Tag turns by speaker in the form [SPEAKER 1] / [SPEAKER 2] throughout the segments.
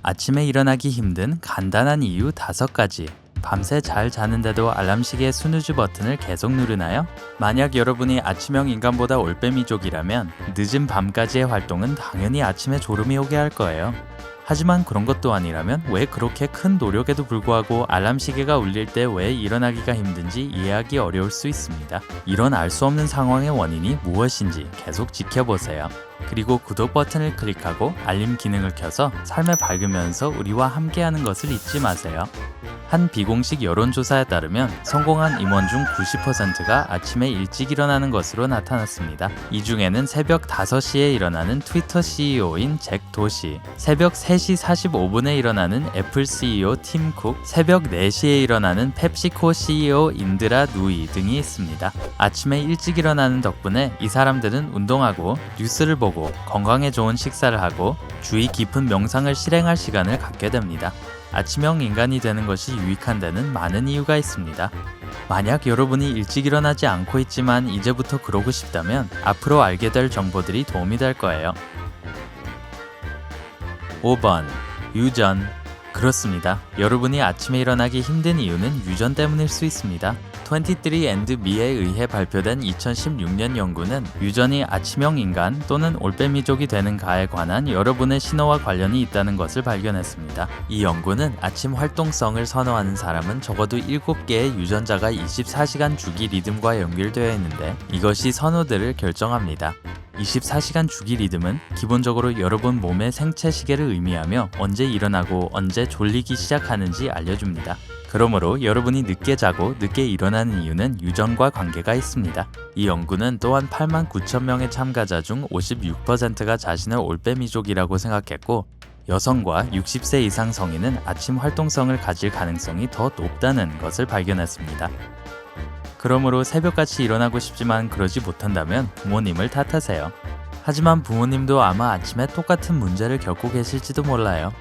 [SPEAKER 1] 아침에 일어나기 힘든 간단한 이유 5가지. 밤새 잘 자는데도 알람시계 스누즈 버튼을 계속 누르나요? 만약 여러분이 아침형 인간보다 올빼미족이라면 늦은 밤까지의 활동은 당연히 아침에 졸음이 오게 할 거예요. 하지만 그런 것도 아니라면 왜 그렇게 큰 노력에도 불구하고 알람시계가 울릴 때 왜 일어나기가 힘든지 이해하기 어려울 수 있습니다. 이런 알 수 없는 상황의 원인이 무엇인지 계속 지켜보세요. 그리고 구독 버튼을 클릭하고 알림 기능을 켜서 삶에 밝으면서 우리와 함께하는 것을 잊지 마세요. 한 비공식 여론조사에 따르면 성공한 임원 중 90%가 아침에 일찍 일어나는 것으로 나타났습니다. 이 중에는 새벽 5시에 일어나는 트위터 CEO인 잭 도시, 새벽 3시 45분에 일어나는 애플 CEO 팀 쿡, 새벽 4시에 일어나는 펩시코 CEO 인드라 누이 등이 있습니다. 아침에 일찍 일어나는 덕분에 이 사람들은 운동하고 뉴스를 보고 건강에 좋은 식사를 하고 주의 깊은 명상을 실행할 시간을 갖게 됩니다. 아침형 인간이 되는 것이 유익한 데는 많은 이유가 있습니다. 만약 여러분이 일찍 일어나지 않고 있지만 이제부터 그러고 싶다면 앞으로 알게 될 정보들이 도움이 될 거예요. 5번. 유전. 그렇습니다. 여러분이 아침에 일어나기 힘든 이유는 유전 때문일 수 있습니다. 23andme에 의해 발표된 2016년 연구는 유전이 아침형 인간 또는 올빼미족이 되는 가에 관한 여러분의 신호와 관련이 있다는 것을 발견했습니다. 이 연구는 아침 활동성을 선호하는 사람은 적어도 7개의 유전자가 24시간 주기 리듬과 연결되어 있는데 이것이 선호들을 결정합니다. 24시간 주기 리듬은 기본적으로 여러분 몸의 생체 시계를 의미하며 언제 일어나고 언제 졸리기 시작하는지 알려줍니다. 그러므로 여러분이 늦게 자고 늦게 일어나는 이유는 유전과 관계가 있습니다. 이 연구는 또한 89,000명의 참가자 중 56%가 자신을 올빼미족이라고 생각했고 여성과 60세 이상 성인은 아침 활동성을 가질 가능성이 더 높다는 것을 발견했습니다. 그러므로 새벽같이 일어나고 싶지만 그러지 못한다면 부모님을 탓하세요. 하지만 부모님도 아마 아침에 똑같은 문제를 겪고 계실지도 몰라요.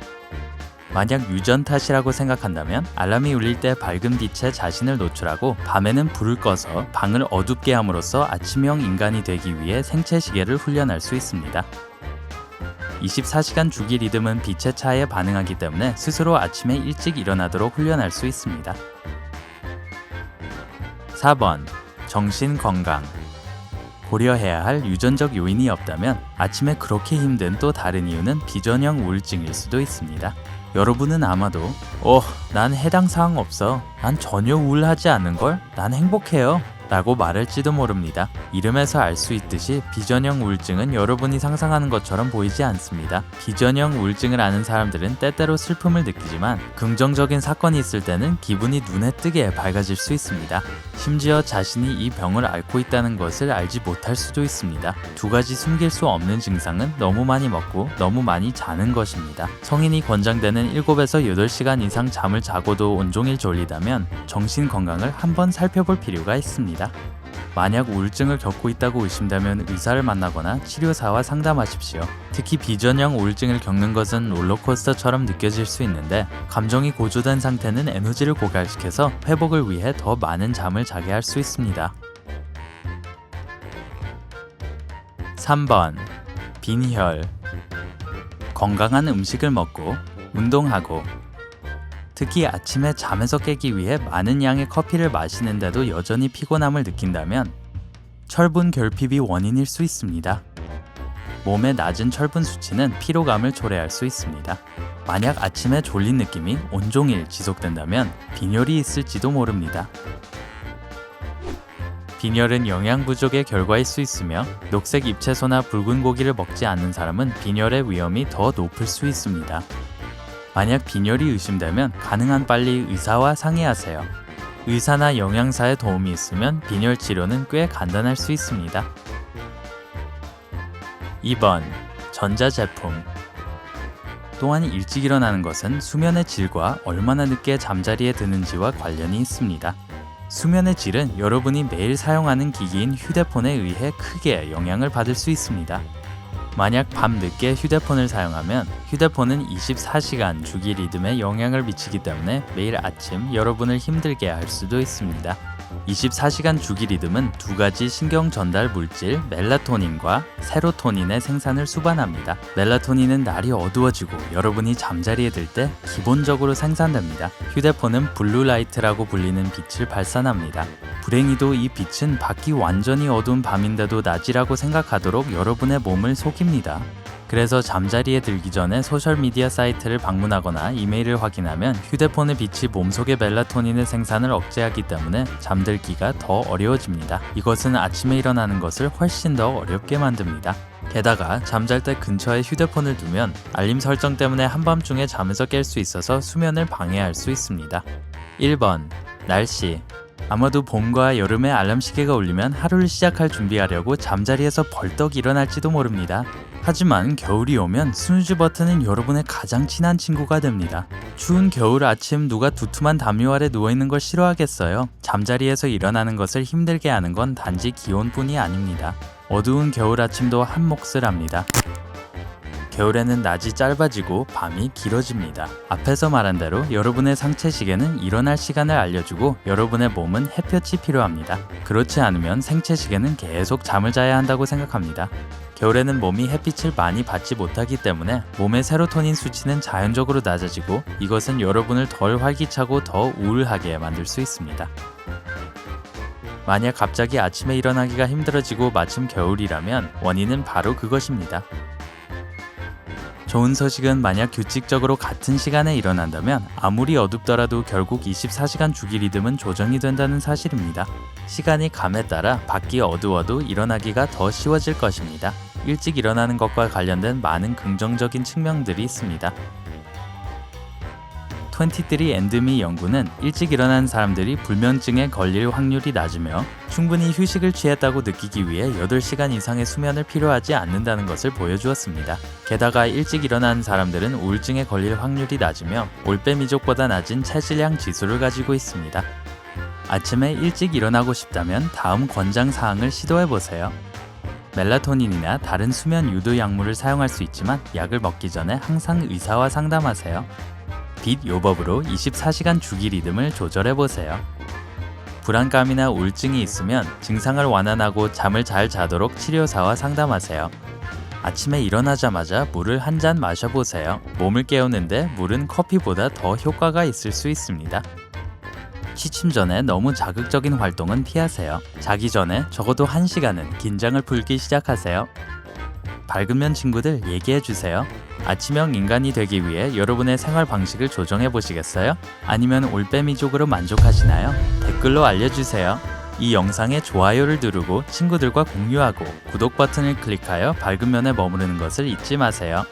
[SPEAKER 1] 만약 유전 탓이라고 생각한다면 알람이 울릴 때 밝은 빛에 자신을 노출하고 밤에는 불을 꺼서 방을 어둡게 함으로써 아침형 인간이 되기 위해 생체 시계를 훈련할 수 있습니다. 24시간 주기 리듬은 빛의 차이에 반응하기 때문에 스스로 아침에 일찍 일어나도록 훈련할 수 있습니다. 4번. 정신 건강. 고려해야 할 유전적 요인이 없다면 아침에 그렇게 힘든 또 다른 이유는 비전형 우울증일 수도 있습니다. 여러분은 아마도 난 해당 사항 없어. 난 전혀 우울하지 않은걸? 난 행복해요. 라고 말할지도 모릅니다. 이름에서 알 수 있듯이 비전형 우울증은 여러분이 상상하는 것처럼 보이지 않습니다. 비전형 우울증을 아는 사람들은 때때로 슬픔을 느끼지만 긍정적인 사건이 있을 때는 기분이 눈에 띄게 밝아질 수 있습니다. 심지어 자신이 이 병을 앓고 있다는 것을 알지 못할 수도 있습니다. 2가지 숨길 수 없는 증상은 너무 많이 먹고 너무 많이 자는 것입니다. 성인이 권장되는 7에서 8시간 이상 잠을 자고도 온종일 졸리다면 정신 건강을 한번 살펴볼 필요가 있습니다. 만약 우울증을 겪고 있다고 의심되면 의사를 만나거나 치료사와 상담하십시오. 특히 비전형 우울증을 겪는 것은 롤러코스터처럼 느껴질 수 있는데 감정이 고조된 상태는 에너지를 고갈시켜서 회복을 위해 더 많은 잠을 자게 할 수 있습니다. 3번. 빈혈. 건강한 음식을 먹고 운동하고 특히 아침에 잠에서 깨기 위해 많은 양의 커피를 마시는데도 여전히 피곤함을 느낀다면 철분 결핍이 원인일 수 있습니다. 몸의 낮은 철분 수치는 피로감을 초래할 수 있습니다. 만약 아침에 졸린 느낌이 온종일 지속된다면 빈혈이 있을지도 모릅니다. 빈혈은 영양 부족의 결과일 수 있으며 녹색 잎채소나 붉은 고기를 먹지 않는 사람은 빈혈의 위험이 더 높을 수 있습니다. 만약 빈혈이 의심되면 가능한 빨리 의사와 상의하세요. 의사나 영양사의 도움이 있으면 빈혈 치료는 꽤 간단할 수 있습니다. 2번. 전자제품. 또한 일찍 일어나는 것은 수면의 질과 얼마나 늦게 잠자리에 드는지와 관련이 있습니다. 수면의 질은 여러분이 매일 사용하는 기기인 휴대폰에 의해 크게 영향을 받을 수 있습니다. 만약 밤늦게 휴대폰을 사용하면 휴대폰은 24시간 주기 리듬에 영향을 미치기 때문에 매일 아침 여러분을 힘들게 할 수도 있습니다. 24시간 주기 리듬은 두 가지 신경 전달 물질 멜라토닌과 세로토닌의 생산을 수반합니다. 멜라토닌은 날이 어두워지고 여러분이 잠자리에 들 때 기본적으로 생산됩니다. 휴대폰은 블루라이트라고 불리는 빛을 발산합니다. 불행히도 이 빛은 밖이 완전히 어두운 밤인데도 낮이라고 생각하도록 여러분의 몸을 속입니다. 그래서 잠자리에 들기 전에 소셜미디어 사이트를 방문하거나 이메일을 확인하면 휴대폰의 빛이 몸속의 멜라토닌의 생산을 억제하기 때문에 잠들기가 더 어려워집니다. 이것은 아침에 일어나는 것을 훨씬 더 어렵게 만듭니다. 게다가 잠잘 때 근처에 휴대폰을 두면 알림 설정 때문에 한밤중에 잠에서 깰 수 있어서 수면을 방해할 수 있습니다. 1번. 날씨. 아마도 봄과 여름에 알람 시계가 울리면 하루를 시작할 준비하려고 잠자리에서 벌떡 일어날지도 모릅니다. 하지만 겨울이 오면 스누즈 버튼은 여러분의 가장 친한 친구가 됩니다. 추운 겨울 아침 누가 두툼한 담요 아래 누워있는 걸 싫어하겠어요? 잠자리에서 일어나는 것을 힘들게 하는 건 단지 기온뿐이 아닙니다. 어두운 겨울 아침도 한 몫을 합니다. 겨울에는 낮이 짧아지고 밤이 길어집니다. 앞에서 말한 대로 여러분의 상체 시계는 일어날 시간을 알려주고 여러분의 몸은 햇볕이 필요합니다. 그렇지 않으면 생체 시계는 계속 잠을 자야 한다고 생각합니다. 겨울에는 몸이 햇빛을 많이 받지 못하기 때문에 몸의 세로토닌 수치는 자연적으로 낮아지고 이것은 여러분을 덜 활기차고 더 우울하게 만들 수 있습니다. 만약 갑자기 아침에 일어나기가 힘들어지고 마침 겨울이라면 원인은 바로 그것입니다. 좋은 소식은 만약 규칙적으로 같은 시간에 일어난다면 아무리 어둡더라도 결국 24시간 주기 리듬은 조정이 된다는 사실입니다. 시간이 감에 따라 밖이 어두워도 일어나기가 더 쉬워질 것입니다. 일찍 일어나는 것과 관련된 많은 긍정적인 측면들이 있습니다. 23andMe 연구는 일찍 일어나는 사람들이 불면증에 걸릴 확률이 낮으며 충분히 휴식을 취했다고 느끼기 위해 8시간 이상의 수면을 필요하지 않는다는 것을 보여주었습니다. 게다가 일찍 일어나는 사람들은 우울증에 걸릴 확률이 낮으며 올빼미족보다 낮은 체질량 지수를 가지고 있습니다. 아침에 일찍 일어나고 싶다면 다음 권장사항을 시도해보세요. 멜라토닌이나 다른 수면 유도 약물을 사용할 수 있지만 약을 먹기 전에 항상 의사와 상담하세요. 빛 요법으로 24시간 주기 리듬을 조절해보세요. 불안감이나 우울증이 있으면 증상을 완화하고 잠을 잘 자도록 치료사와 상담하세요. 아침에 일어나자마자 물을 한 잔 마셔보세요. 몸을 깨우는데 물은 커피보다 더 효과가 있을 수 있습니다. 취침 전에 너무 자극적인 활동은 피하세요. 자기 전에 적어도 1시간은 긴장을 풀기 시작하세요. 밝으면 친구들 얘기해주세요. 아침형 인간이 되기 위해 여러분의 생활 방식을 조정해 보시겠어요? 아니면 올빼미족으로 만족하시나요? 댓글로 알려주세요. 이 영상에 좋아요를 누르고 친구들과 공유하고 구독 버튼을 클릭하여 밝은 면에 머무르는 것을 잊지 마세요.